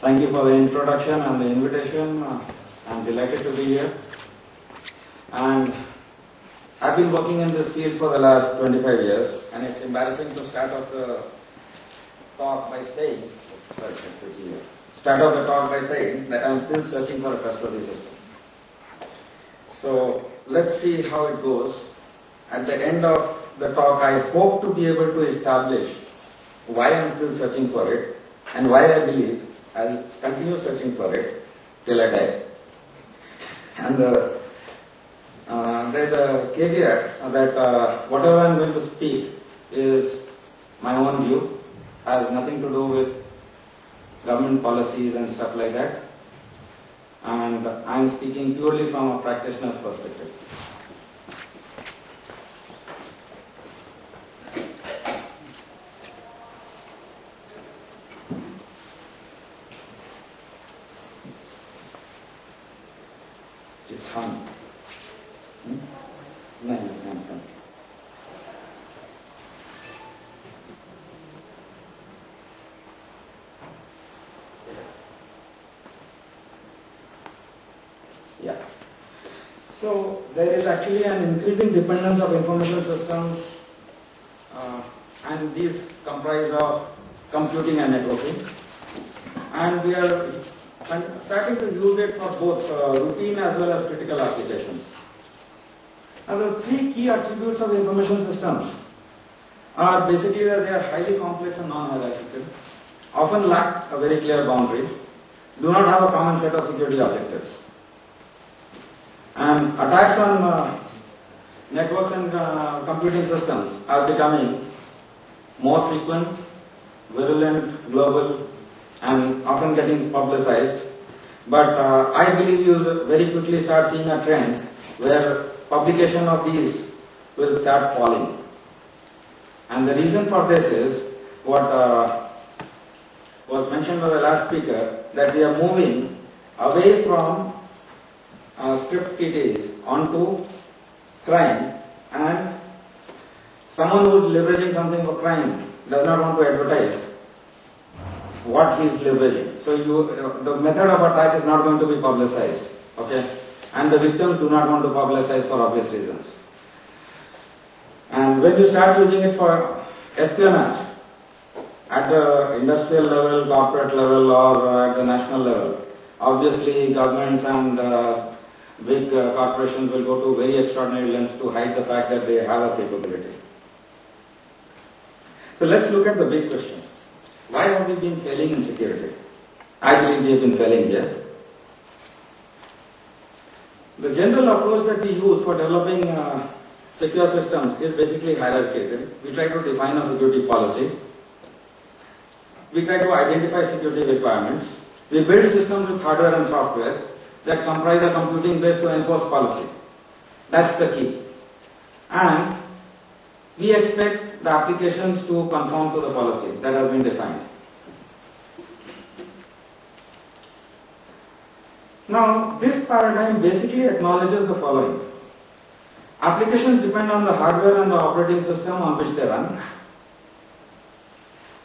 Thank you for the introduction and the invitation. I'm delighted to be here. And I've been working in this field for the last 25 years, and it's embarrassing to start off the talk by saying, that I'm still searching for a trustworthy system. So let's see how it goes. At the end of the talk, I hope to be able to establish why I'm still searching for it and why I believe I'll continue searching for it till I die. And there's a caveat that whatever I'm going to speak is my own view, has nothing to do with government policies and stuff like that. And I'm speaking purely from a practitioner's perspective. It's hung. No. Yeah. So there is actually an increasing dependence of information systems, and these comprise of computing and networking. And we are starting to use it for both routine as well as critical applications. Now, the three key attributes of information systems are basically that they are highly complex and non-hierarchical, often lack a very clear boundary, do not have a common set of security objectives. And attacks on networks and computing systems are becoming more frequent, virulent, global, and often getting publicized. But I believe you will very quickly start seeing a trend where publication of these will start falling. And the reason for this is what was mentioned by the last speaker, that we are moving away from script kiddies onto crime, and someone who is leveraging something for crime does not want to advertise what he is leveraging. So the method of attack is not going to be publicized, okay? And the victims do not want to publicize for obvious reasons. And when you start using it for espionage at the industrial level, corporate level, or at the national level, obviously governments and big corporations will go to very extraordinary lengths to hide the fact that they have a capability. So let's look at the big question. Why have we been failing in security? I believe we have been failing here. The general approach that we use for developing secure systems is basically hierarchical. We try to define a security policy. We try to identify security requirements. We build systems with hardware and software that comprise a computing base to enforce policy. That's the key. And we expect the applications to conform to the policy that has been defined. Now, this paradigm basically acknowledges the following. Applications depend on the hardware and the operating system on which they run.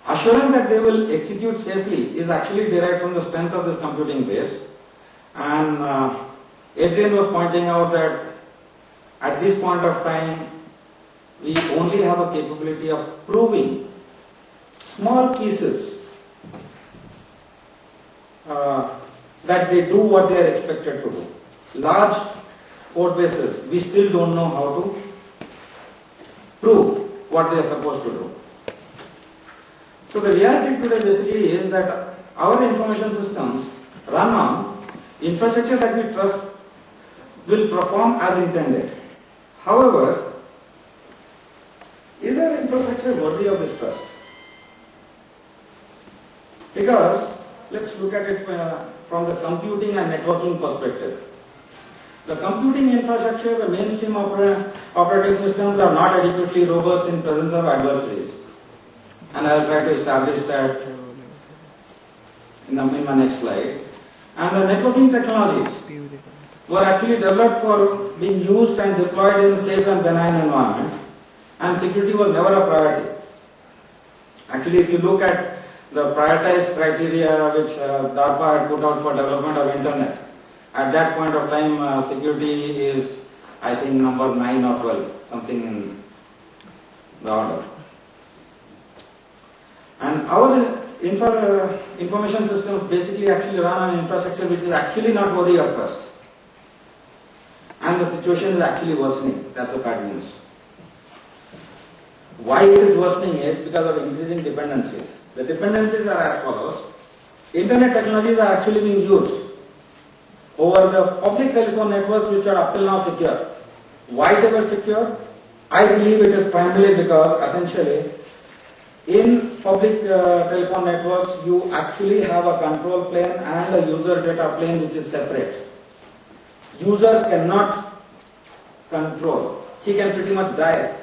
Assurance that they will execute safely is actually derived from the strength of this computing base. And Adrian was pointing out that at this point of time, we only have a capability of proving small pieces that they do what they are expected to do. Large code bases, we still don't know how to prove what they are supposed to do. So the reality today basically is that our information systems run on infrastructure that we trust will perform as intended. However, is our infrastructure worthy of this trust? Because let's look at it from the computing and networking perspective. The computing infrastructure, the mainstream operating systems are not adequately robust in presence of adversaries. And I will try to establish that in my next slide. And the networking technologies were actually developed for being used and deployed in a safe and benign environment, and security was never a priority. Actually, if you look at the prioritized criteria which DARPA had put out for development of internet. At that point of time, security is, I think, number 9 or 12, something in the order. And our information systems basically actually run on infrastructure which is actually not worthy of trust. And the situation is actually worsening. That's the bad news. Why it is worsening is because of increasing dependencies. The dependencies are as follows. Internet technologies are actually being used over the public telephone networks which are up till now secure. Why they were secure? I believe it is primarily because essentially in public telephone networks you actually have a control plane and a user data plane which is separate. User cannot control. He can pretty much dial.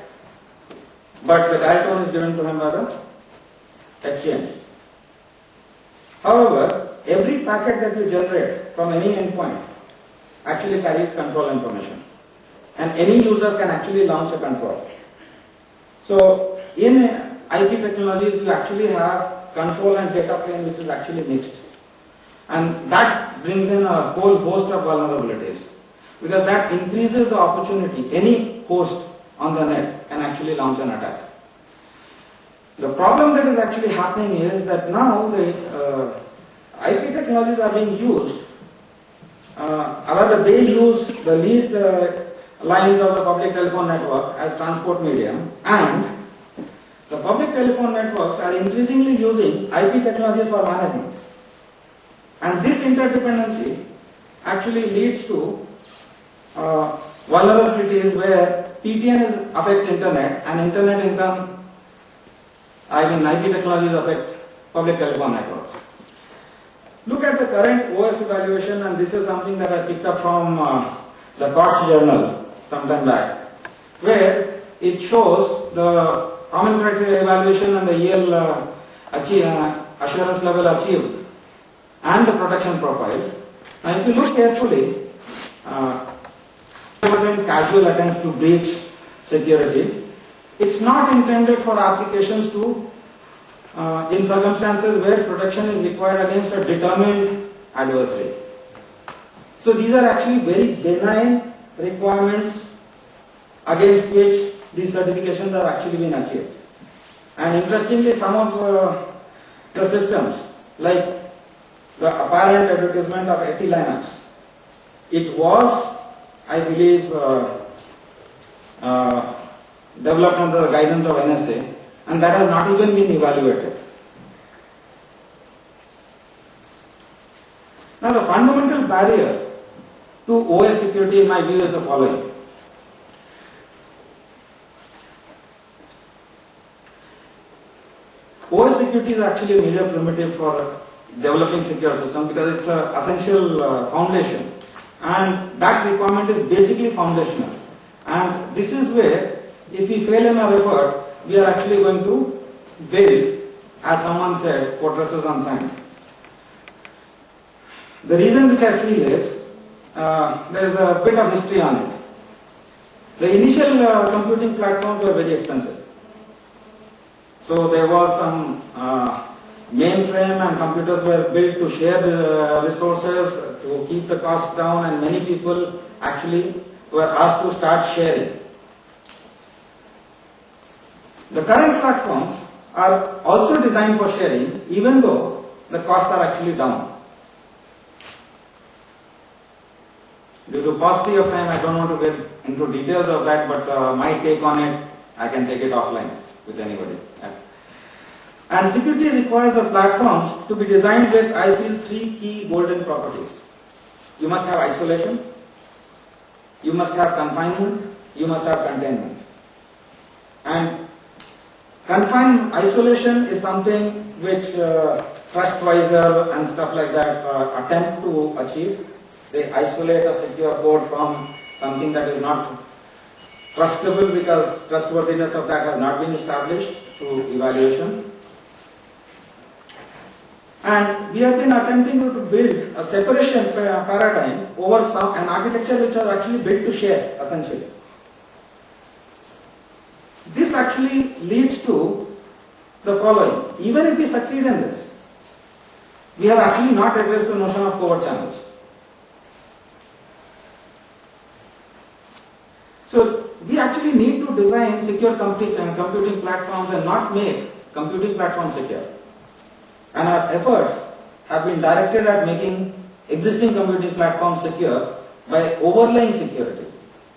But the dial tone is given to him by the exchange. However, every packet that you generate from any endpoint actually carries control information. And any user can actually launch a control. So, in IP technologies, you actually have control and data plane which is actually mixed. And that brings in a whole host of vulnerabilities. Because that increases the opportunity. Any host on the net can actually launch an attack. The problem that is actually happening is that now the IP technologies are being used, rather they use the least lines of the public telephone network as transport medium, and the public telephone networks are increasingly using IP technologies for management. And this interdependency actually leads to vulnerabilities where PTN affects internet and internet in turn, IP technologies affect public telephone networks. Look at the current OS evaluation, and this is something that I picked up from the COTS journal sometime back, where it shows the common criteria evaluation and the EL assurance level achieved and the protection profile. And if you look carefully, casual attempts to breach security, it's not intended for applications to in circumstances where protection is required against a determined adversary. So these are actually very benign requirements against which these certifications have actually been achieved. And interestingly, some of the systems, like the apparent advertisement of SE Linux, it was, I believe, developed under the guidance of NSA, and that has not even been evaluated. Now, the fundamental barrier to OS security in my view is the following. OS security is actually a major primitive for developing secure systems because it's an essential foundation, and that requirement is basically foundational. And this is where, if we fail in our effort, we are actually going to build, as someone said, fortresses on sand. The reason which I feel is, there is a bit of history on it. The initial computing platforms were very expensive. So there was some mainframe, and computers were built to share the resources, to keep the costs down, and many people actually were asked to start sharing. The current platforms are also designed for sharing, even though the costs are actually down. Due to paucity of time, I don't want to get into details of that, but my take on it, I can take it offline with anybody. And security requires the platforms to be designed with, I feel, 3 key golden properties. You must have isolation, you must have confinement, you must have containment. And confined isolation is something which Trustweiser and stuff like that attempt to achieve. They isolate a secure code from something that is not trustable because trustworthiness of that has not been established through evaluation. And we have been attempting to build a separation paradigm over an architecture which was actually built to share, essentially. This actually leads to the following. even if we succeed in this, we have actually not addressed the notion of covert channels. So we actually need to design secure computing platforms and not make computing platforms secure. And our efforts have been directed at making existing computing platforms secure by overlaying security.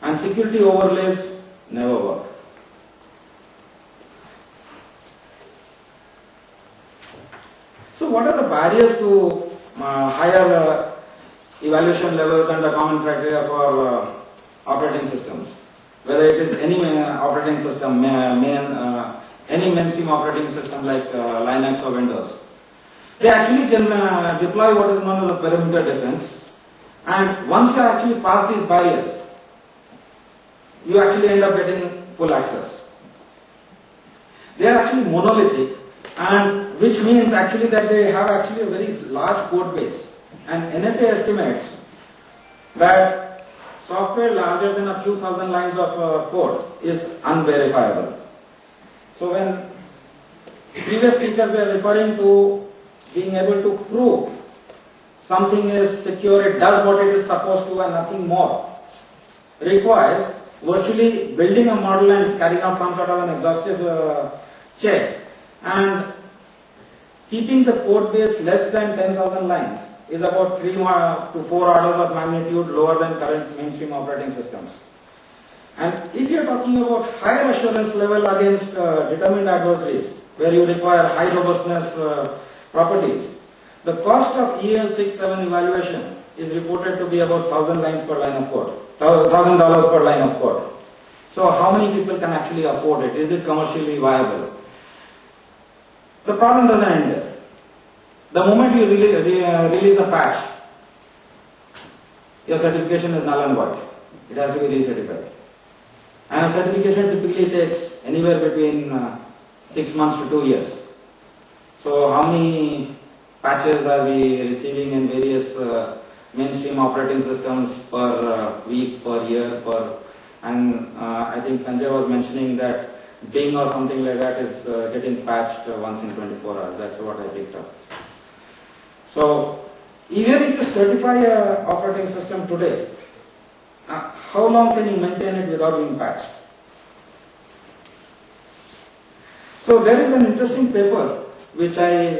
And security overlays never work. So what are the barriers to higher evaluation levels and the common criteria for operating systems? Whether it is any operating system, any mainstream operating system like Linux or Windows. They actually can deploy what is known as a perimeter defense. And once you actually pass these barriers, you actually end up getting full access. They are actually monolithic, and which means actually that they have actually a very large code base. And NSA estimates that software larger than a few thousand lines of code is unverifiable. So when previous speakers were referring to being able to prove something is secure, it does what it is supposed to and nothing more, requires virtually building a model and carrying out some sort of an exhaustive check, and keeping the code base less than 10,000 lines is about 3 to 4 orders of magnitude lower than current mainstream operating systems. And if you are talking about higher assurance level against determined adversaries, where you require high robustness properties, the cost of EL67 evaluation is reported to be about 1,000 lines per line of code, $1,000 per line of code. So how many people can actually afford it? Is it commercially viable? The problem doesn't end there. The moment you release a patch, your certification is null and void. It has to be recertified. And a certification typically takes anywhere between 6 months to 2 years. So how many patches are we receiving in various mainstream operating systems per week, per year, and I think Sanjay was mentioning that Bing or something like that is getting patched once in 24 hours. That's what I picked up. So even if you certify an operating system today, how long can you maintain it without being patched? So there is an interesting paper which I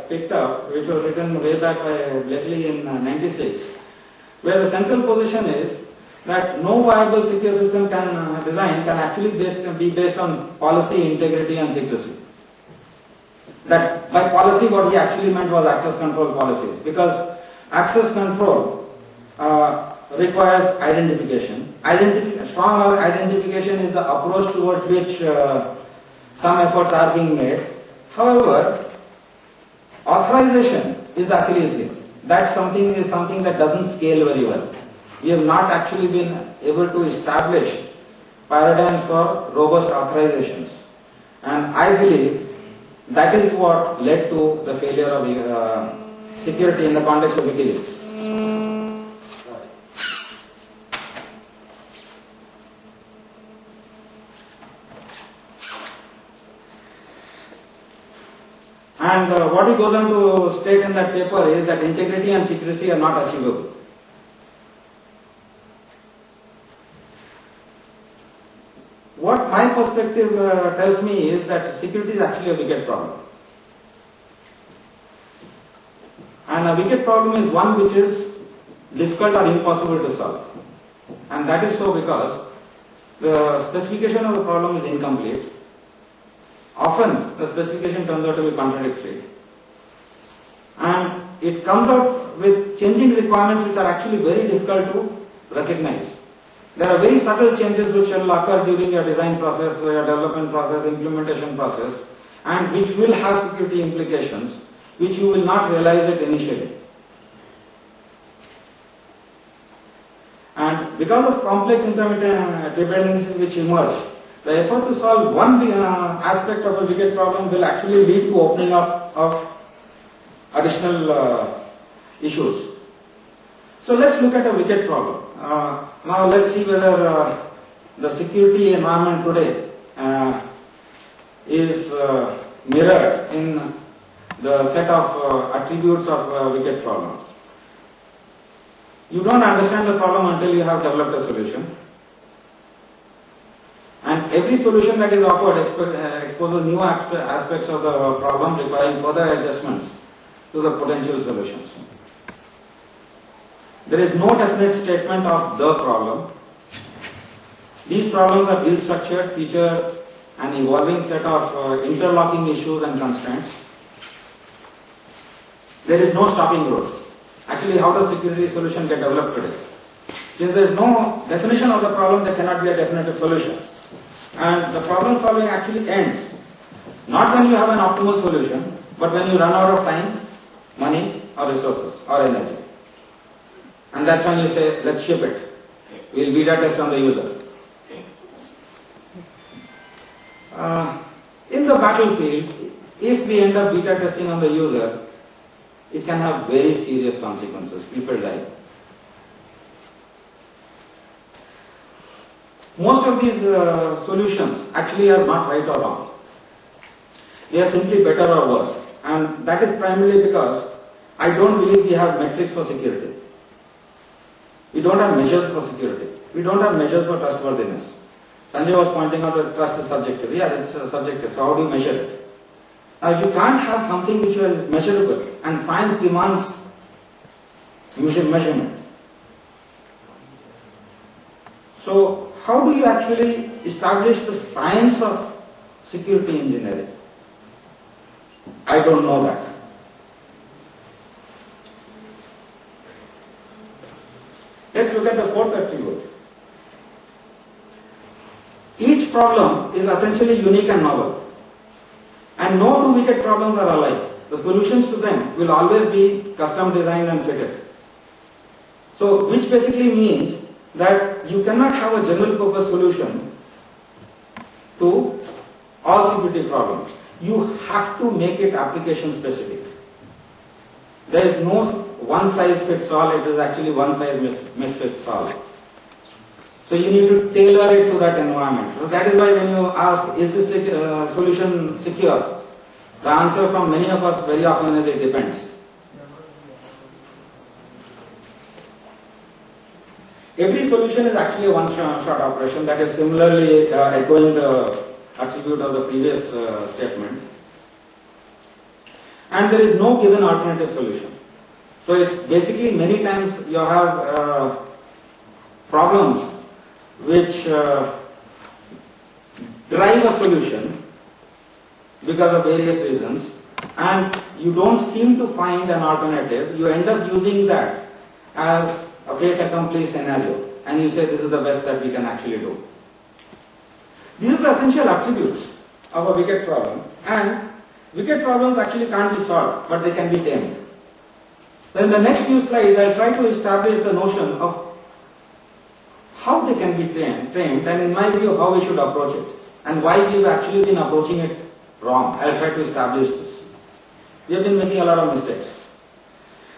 picked up, which was written way back by Blakely in '96, where the central position is that no viable secure system design can actually be based on policy, integrity and secrecy. That by policy what he actually meant was access control policies, because access control requires identification. Strong identification is the approach towards which some efforts are being made. However, authorization is the Achilles heel. That is something that doesn't scale very well. We have not actually been able to establish paradigms for robust authorizations. And I believe that is what led to the failure of security in the context of WikiLeaks. And what he goes on to state in that paper is that integrity and secrecy are not achievable. What my perspective tells me is that security is actually a wicked problem. And a wicked problem is one which is difficult or impossible to solve. And that is so because the specification of the problem is incomplete. Often the specification turns out to be contradictory. And it comes out with changing requirements which are actually very difficult to recognize. There are very subtle changes which will occur during your design process, your development process, implementation process, and which will have security implications, which you will not realize it initially. And because of complex intermittent dependencies which emerge, the effort to solve one aspect of a wicked problem will actually lead to opening up of additional issues. So let's look at a wicked problem. Now let's see whether the security environment today is mirrored in the set of attributes of wicket problem. You don't understand the problem until you have developed a solution. And every solution that is offered exposes new aspects of the problem requiring further adjustments to the potential solutions. There is no definite statement of the problem. These problems are ill-structured, feature an evolving set of interlocking issues and constraints. There is no stopping rules. Actually, how does security solution get developed today? Since there is no definition of the problem, there cannot be a definitive solution. And the problem solving actually ends not when you have an optimal solution, but when you run out of time, money, or resources, or energy. And that's when you say, let's ship it. We'll beta test on the user. In the battlefield, if we end up beta testing on the user, it can have very serious consequences. People die. Most of these solutions actually are not right or wrong. They are simply better or worse. And that is primarily because I don't believe we have metrics for security. We don't have measures for security. We don't have measures for trustworthiness. Sanjay was pointing out that trust is subjective. Yeah, it's subjective. So how do you measure it? Now you can't have something which is measurable, and science demands measurement. So how do you actually establish the science of security engineering? I don't know that. Let's look at the fourth attribute. Each problem is essentially unique and novel. And no two wicket problems are alike. The solutions to them will always be custom designed and fitted. So, which basically means that you cannot have a general purpose solution to all security problems. You have to make it application specific. There is no one size fits all, it is actually one size misfits all. So you need to tailor it to that environment. So that is why when you ask, is this solution secure? The answer from many of us very often is it depends. Every solution is actually a one-shot operation. That is similarly echoing the attribute of the previous statement. And there is no given alternative solution. So it's basically many times you have problems which drive a solution because of various reasons, and you don't seem to find an alternative. You end up using that as a fait accompli scenario, and you say this is the best that we can actually do. These are the essential attributes of a wicket problem, and wicket problems actually can't be solved, but they can be tamed. Then the next few slides I'll try to establish the notion of how they can be tamed, and in my view how we should approach it, and why we've actually been approaching it wrong. I'll try to establish this. We have been making a lot of mistakes.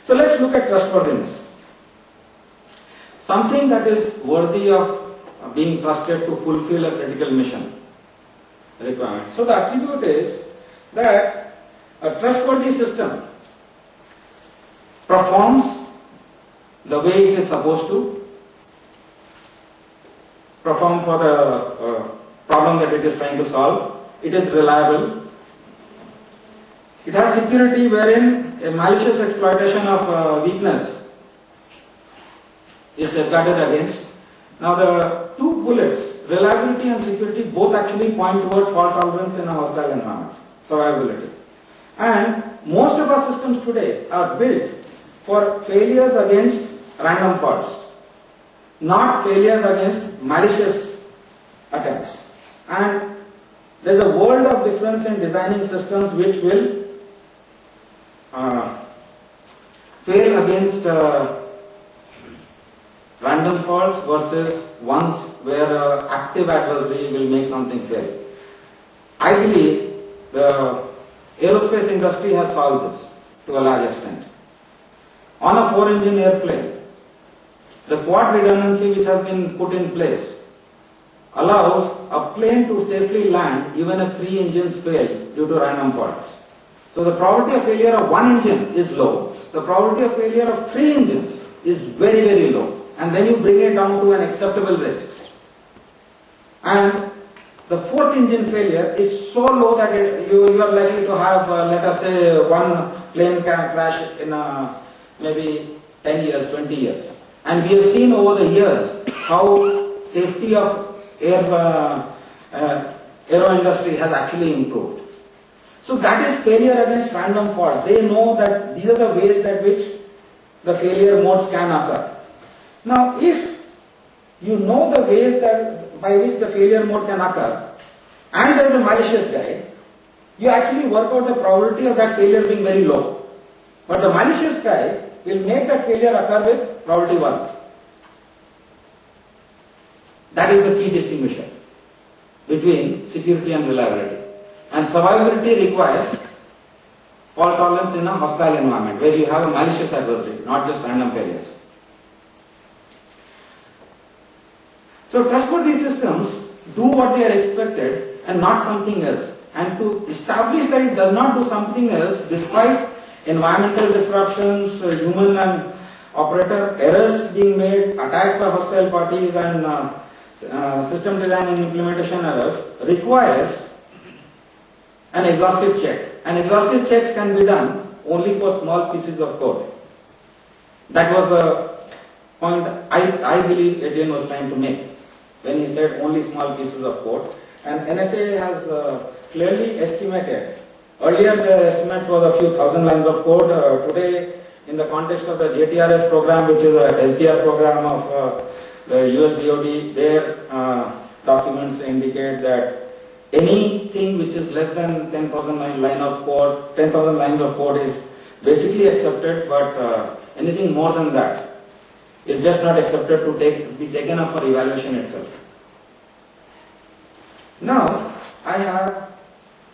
So let's look at trustworthiness. Something that is worthy of being trusted to fulfill a critical mission requirement. So the attribute is that a trustworthy system performs the way it is supposed to, perform for the problem that it is trying to solve. It is reliable. It has security wherein a malicious exploitation of weakness is safeguarded against. Now the two bullets, reliability and security, both actually point towards fault tolerance in a hostile environment, survivability. And most of our systems today are built for failures against random faults, not failures against malicious attempts. And there's a world of difference in designing systems which will fail against random faults versus ones where an active adversary will make something fail. I believe the aerospace industry has solved this to a large extent. On a 4-engine airplane, the quad redundancy which has been put in place allows a plane to safely land even if 3 engines fail due to random faults. So the probability of failure of 1 engine is low. The probability of failure of 3 engines is very, very low. And then you bring it down to an acceptable risk. And the 4th engine failure is so low that you are likely to have, let us say, one plane can crash in maybe 10 years, 20 years. And we have seen over the years how safety of aero industry has actually improved. So that is failure against random fault. They know that these are the ways that which the failure modes can occur. Now, if you know the ways that by which the failure mode can occur, and there is a malicious guy, you actually work out the probability of that failure being very low. But the malicious guy will make that failure occur with probability 1. That is the key distinguisher between security and reliability. And survivability requires fault tolerance in a hostile environment where you have a malicious adversary, not just random failures. So trustworthy systems do what they are expected and not something else. And to establish that it does not do something else despite environmental disruptions, human and operator errors being made, attacks by hostile parties and system design and implementation errors requires an exhaustive check. And exhaustive checks can be done only for small pieces of code. That was the point I believe Etienne was trying to make when he said only small pieces of code. And NSA has clearly estimated. Earlier the estimate was a few thousand lines of code. Today, in the context of the JTRS program, which is a SDR program of the US DoD, their documents indicate that anything which is less than 10,000 lines of code is basically accepted, but anything more than that is just not accepted to be taken up for evaluation itself. Now, I have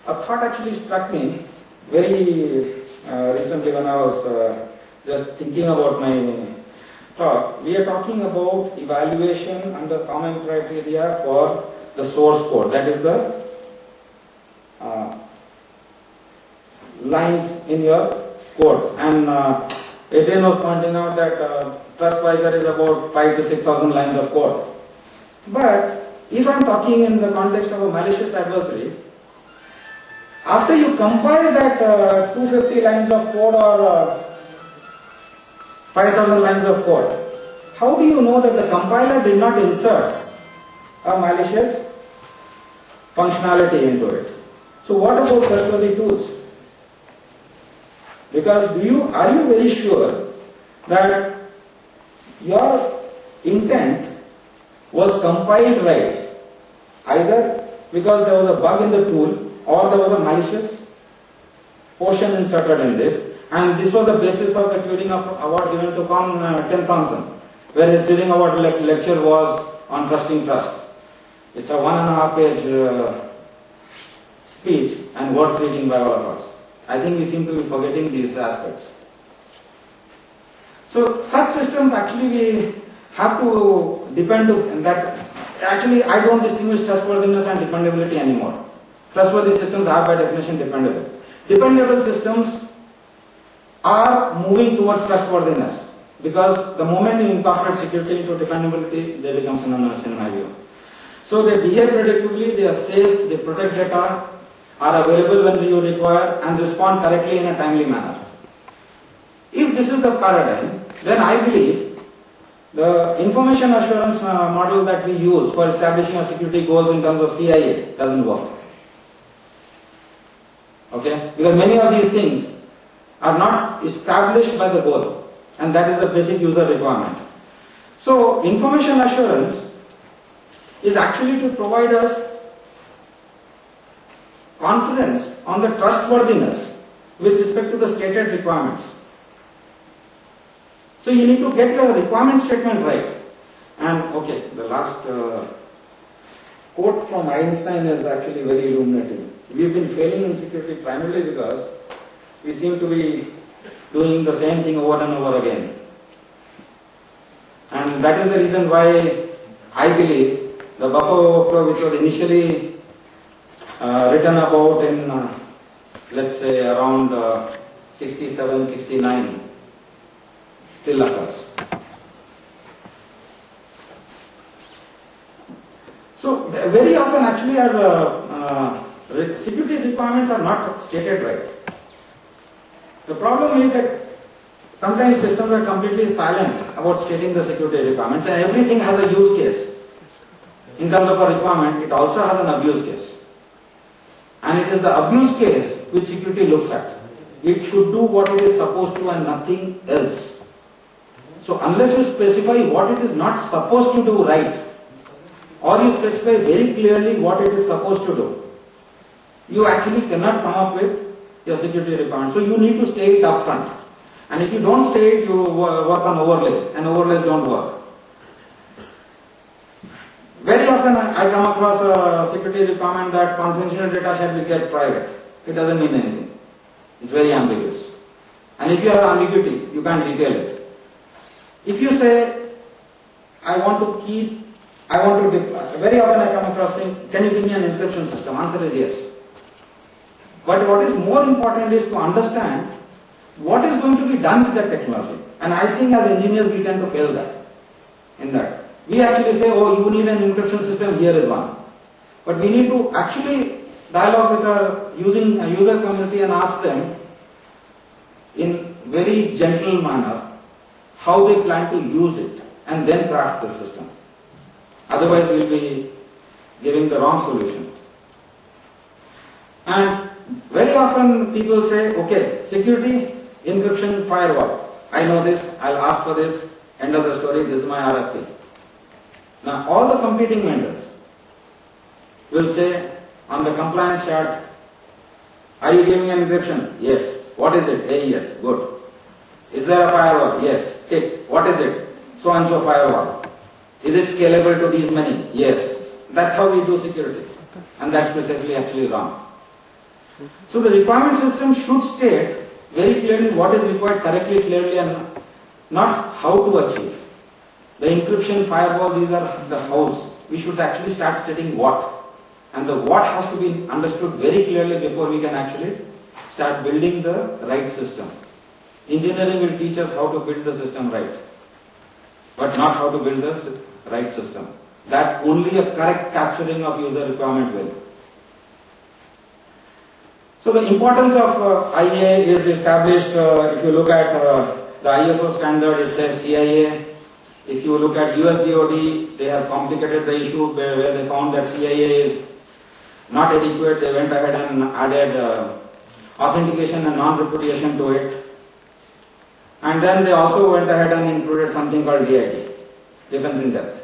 a thought actually struck me very recently when I was just thinking about my talk. We are talking about evaluation under common criteria for the source code, that is the lines in your code. And Etienne was pointing out that TrustWiser is about 5,000 to 6,000 lines of code. But if I am talking in the context of a malicious adversary, after you compile that 250 lines of code or 5,000 lines of code, how do you know that the compiler did not insert a malicious functionality into it? So what about trustworthy tools? Because are you very sure that your intent was compiled right, either because there was a bug in the tool or there was a malicious portion inserted in this, and this was the basis of the Turing Award given to Ken Thompson, where his Turing Award lecture was on trusting trust. It's a 1.5 page speech and worth reading by all of us. I think we seem to be forgetting these aspects. So such systems actually we have to depend on that. Actually, I don't distinguish trustworthiness and dependability anymore. Trustworthy systems are by definition dependable. Dependable systems are moving towards trustworthiness because the moment you incorporate security into dependability, they become synonymous in my view. So they behave predictably, they are safe, they protect data, are available when you require, and respond correctly in a timely manner. If this is the paradigm, then I believe the information assurance model that we use for establishing our security goals in terms of CIA doesn't work. Okay? Because many of these things are not established by the goal, and that is the basic user requirement. So information assurance is actually to provide us confidence on the trustworthiness with respect to the stated requirements. So you need to get your requirement statement right. And okay, the last quote from Einstein is actually very illuminating. We've been failing in security primarily because we seem to be doing the same thing over and over again. And that is the reason why I believe The buffer overflow, which was initially written about in, let's say, around 67, 69, still occurs. So very often actually our security requirements are not stated right. The problem is that sometimes systems are completely silent about stating the security requirements, and everything has a use case. In terms of a requirement, it also has an abuse case. And it is the abuse case which security looks at. It should do what it is supposed to and nothing else. So unless you specify what it is not supposed to do right, or you specify very clearly what it is supposed to do, you actually cannot come up with your security requirements. So you need to state it upfront. And if you don't state it, you work on overlays, and overlays don't work. Very often I come across a security requirement that confidential data shall be kept private. It doesn't mean anything. It's very ambiguous. And if you have ambiguity, you can't detail it. If you say, I want to deploy, very often I come across saying, can you give me an encryption system? Answer is yes. But what is more important is to understand what is going to be done with that technology. And I think as engineers we tend to fail in that. We actually say, oh, you need an encryption system, here is one. But we need to actually dialogue with our user community and ask them in very gentle manner how they plan to use it, and then craft the system. Otherwise we will be giving the wrong solution. And very often people say, okay, security, encryption, firewall. I know this, I'll ask for this, end of the story, this is my RFP. Now all the competing vendors will say on the compliance chart, are you giving an encryption? Yes. What is it? AES. Good. Is there a firewall? Yes. Tick. What is it? So and so firewall. Is it scalable to these many? Yes. That's how we do security. And that's precisely actually wrong. So the requirement system should state very clearly what is required correctly, clearly, and not how to achieve. The encryption, firewall, these are the hows. We should actually start stating what. And the what has to be understood very clearly before we can actually start building the right system. Engineering will teach us how to build the system right, but not how to build the right system. That only a correct capturing of user requirement will. So the importance of IA is established. If you look at the ISO standard, it says CIA. If you look at US DoD, they have complicated the issue where they found that CIA is not adequate. They went ahead and added authentication and non-repudiation to it. And then they also went ahead and included something called DID, defense in depth.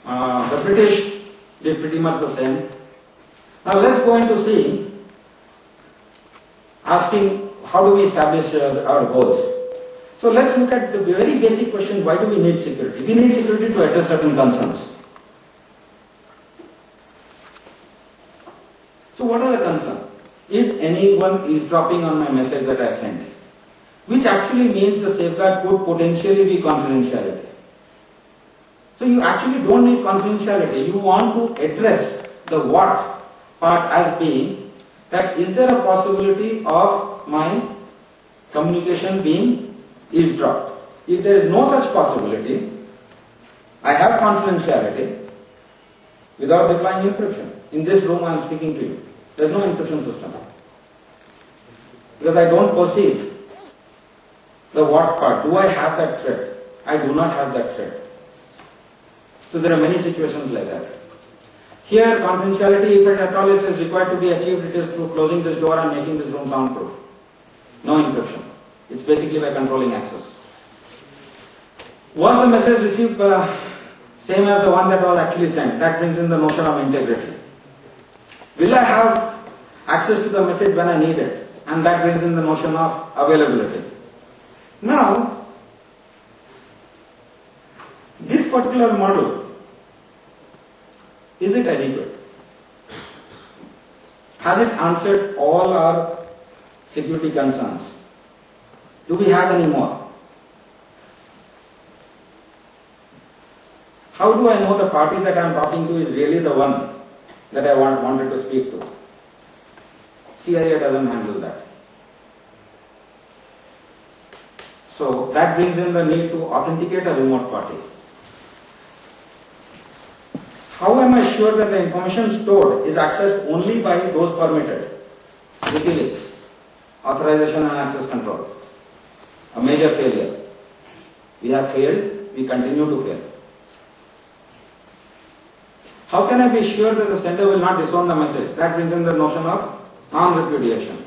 The British did pretty much the same. Now let's go into see, asking how do we establish our goals. So let's look at the very basic question, why do we need security? We need security to address certain concerns. So what are the concerns? Is anyone eavesdropping on my message that I sent? Which actually means the safeguard could potentially be confidentiality. So you actually don't need confidentiality. You want to address the what part as being that is there a possibility of my communication being eavesdropped? If there is no such possibility, I have confidentiality without deploying encryption. In this room I am speaking to you. There is no encryption system. Because I don't perceive the what part. Do I have that threat? I do not have that threat. So there are many situations like that. Here confidentiality, if at all it is required to be achieved, it is through closing this door and making this room soundproof. No encryption. It's basically by controlling access. Was the message received same as the one that was actually sent? That brings in the notion of integrity. Will I have access to the message when I need it? And that brings in the notion of availability. Now, this particular model, is it adequate? Has it answered all our security concerns? Do we have any more? How do I know the party that I am talking to is really the one that I wanted to speak to? CIA doesn't handle that. So that brings in the need to authenticate a remote party. How am I sure that the information stored is accessed only by those permitted? WikiLeaks, authorization and access control. A major failure. We have failed, we continue to fail. How can I be sure that the sender will not disown the message? That brings in the notion of non-repudiation.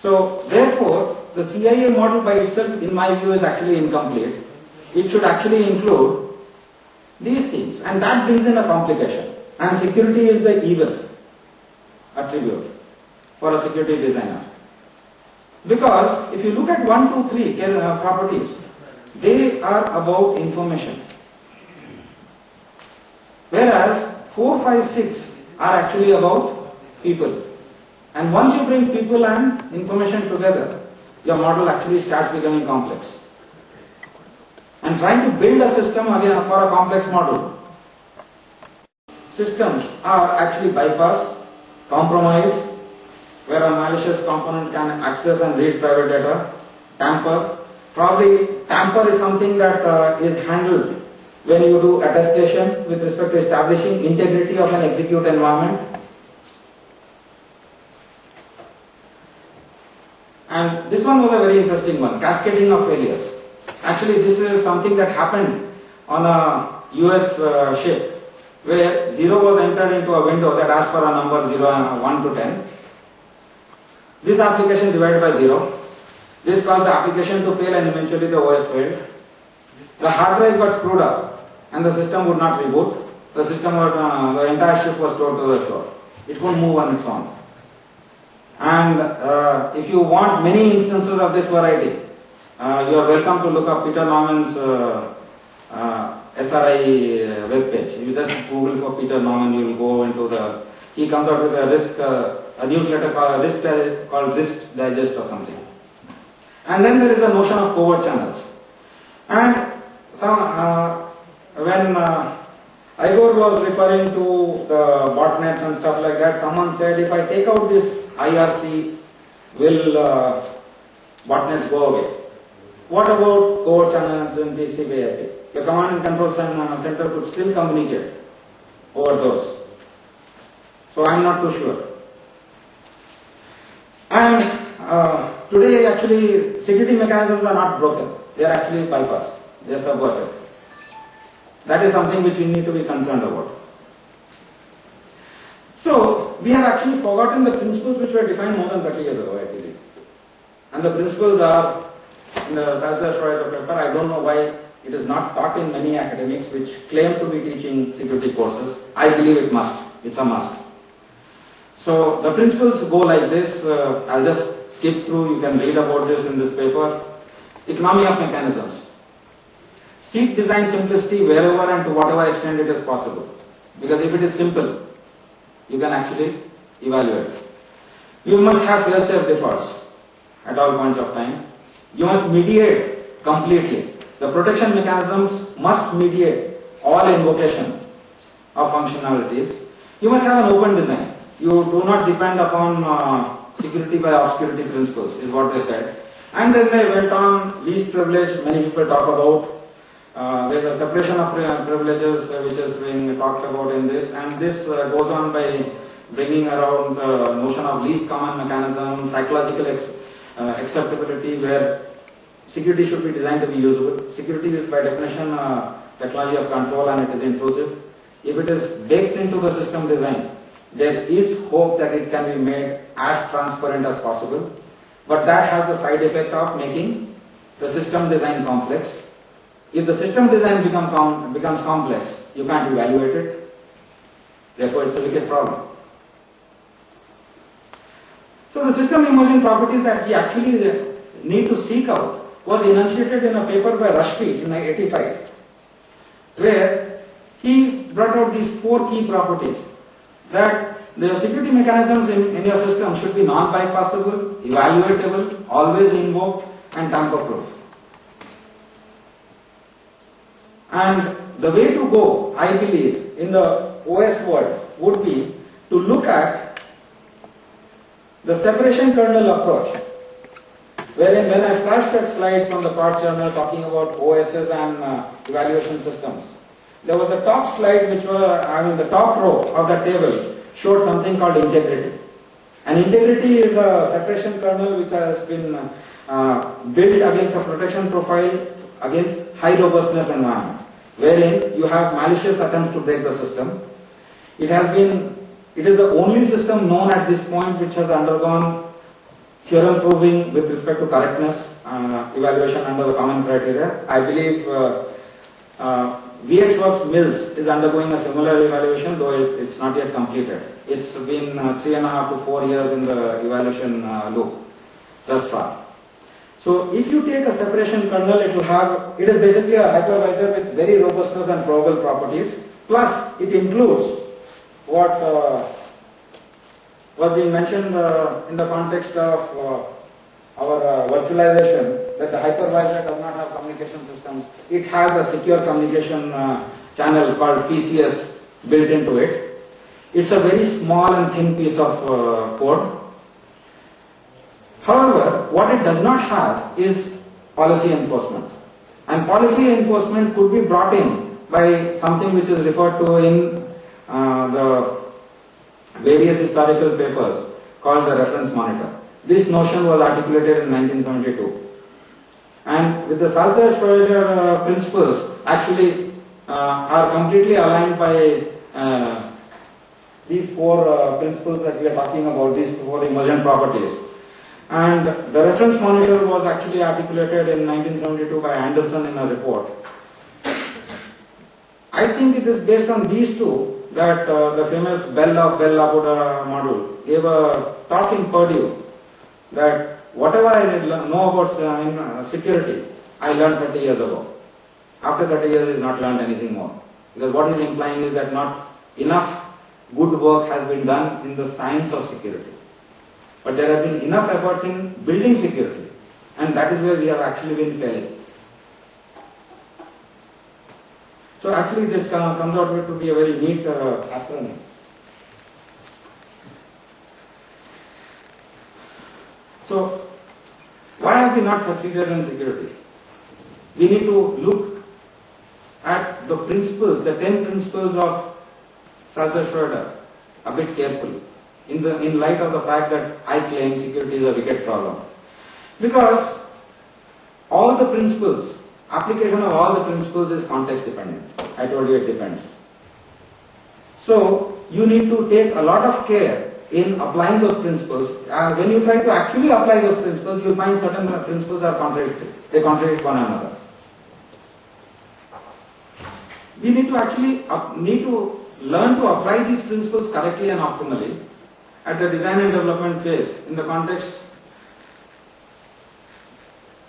So, therefore, the CIA model by itself, in my view, is actually incomplete. It should actually include these things, and that brings in a complication. And security is the evil attribute for a security designer. Because if you look at 1, 2, 3 properties, they are about information. Whereas 4, 5, 6 are actually about people. And once you bring people and information together, your model actually starts becoming complex. And trying to build a system again for a complex model. Systems are actually bypassed, compromised, where a malicious component can access and read private data, tamper. Probably tamper is something that is handled when you do attestation with respect to establishing integrity of an execute environment. And this one was a very interesting one, cascading of failures. Actually, this is something that happened on a US ship where 0 was entered into a window that asked for a number 1 to 10. This application divided by 0. This caused the application to fail and eventually the OS failed. The hard drive got screwed up and the system would not reboot. The system would, the entire ship was towed to the shore. It couldn't move on its own. And if you want many instances of this variety, you are welcome to look up Peter Norman's SRI webpage. You just Google for Peter Norman, you will go into the, he comes out with a newsletter called Risk Digest or something. And then there is a notion of covert channels. And when Igor was referring to the botnets and stuff like that, someone said, if I take out this IRC, will botnets go away? What about covert channels in TCP/IP? The command and control center could still communicate over those. So I am not too sure. And today actually security mechanisms are not broken. They are actually bypassed. They are subverted. That is something which we need to be concerned about. So we have actually forgotten the principles which were defined more than 30 years ago, I believe. And the principles are in the Salzer-Schroeder paper. I don't know why it is not taught in many academics which claim to be teaching security courses. I believe it must. It's a must. So the principles go like this. I'll just skip through. You can read about this in this paper. Economy of mechanisms. Seek design simplicity wherever and to whatever extent it is possible. Because if it is simple, you can actually evaluate. You must have fail-safe defaults at all points of time. You must mediate completely. The protection mechanisms must mediate all invocation of functionalities. You must have an open design. You do not depend upon security by obscurity principles, is what they said. And then they went on least privilege, many people talk about. There is a separation of privileges which is being talked about in this, and this goes on by bringing around the notion of least common mechanism, psychological acceptability, where security should be designed to be usable. Security is by definition a technology of control and it is intrusive. If it is baked into the system design, there is hope that it can be made as transparent as possible, but that has the side effect of making the system design complex. If the system design becomes complex, you can't evaluate it. Therefore, it's a wicked problem. So the system immersion properties that we actually need to seek out was enunciated in a paper by Rashpi in 1985, where he brought out these 4 key properties. That the security mechanisms in your system should be non-bypassable, evaluatable, always invoked, and tamper-proof. And the way to go, I believe, in the OS world would be to look at the separation kernel approach, wherein when I flashed that slide from the part journal talking about OSs and evaluation systems, there was the top slide which was, the top row of the table showed something called integrity. And integrity is a separation kernel which has been built against a protection profile against high robustness environment, wherein you have malicious attempts to break the system. It is the only system known at this point which has undergone theorem proving with respect to correctness evaluation under the common criteria. I believe VxWorks Mills is undergoing a similar evaluation, though it's not yet completed. It's been 3.5 to 4 years in the evaluation loop thus far. So if you take a separation kernel, it is basically a hypervisor with very robustness and probable properties, plus it includes what was being mentioned in the context of our virtualization, that the hypervisor does not have communication systems. It has a secure communication channel called PCS built into it. It's a very small and thin piece of code. However, what it does not have is policy enforcement. And policy enforcement could be brought in by something which is referred to in the various historical papers called the reference monitor. This notion was articulated in 1972. And with the Salzer-Schroeder principles actually are completely aligned by these four principles that we are talking about, these four emergent properties. And the reference monitor was actually articulated in 1972 by Anderson in a report. I think it is based on these two that the famous Bell-LaPoda model gave a talk in Purdue that whatever I know about security, I learned 30 years ago. After 30 years, is not learned anything more. Because what he's implying is that not enough good work has been done in the science of security. But there have been enough efforts in building security. And that is where we have actually been failing. So actually this comes out to be a very neat acronym. So, why have we not succeeded in security? We need to look at the principles, the 10 principles of Salzer-Schroeder a bit carefully in light of the fact that I claim security is a wicked problem. Because all the principles, application of all the principles is context dependent. I told you it depends. So, you need to take a lot of care in applying those principles. When you try to actually apply those principles, you find certain principles are contradictory. They contradict one another. We need to actually learn to apply these principles correctly and optimally at the design and development phase in the context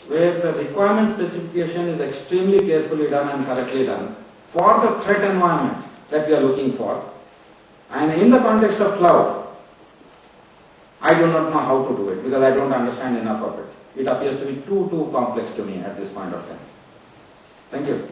where the requirement specification is extremely carefully done and correctly done for the threat environment that we are looking for. And in the context of cloud, I do not know how to do it because I don't understand enough of it. It appears to be too complex to me at this point of time. Thank you.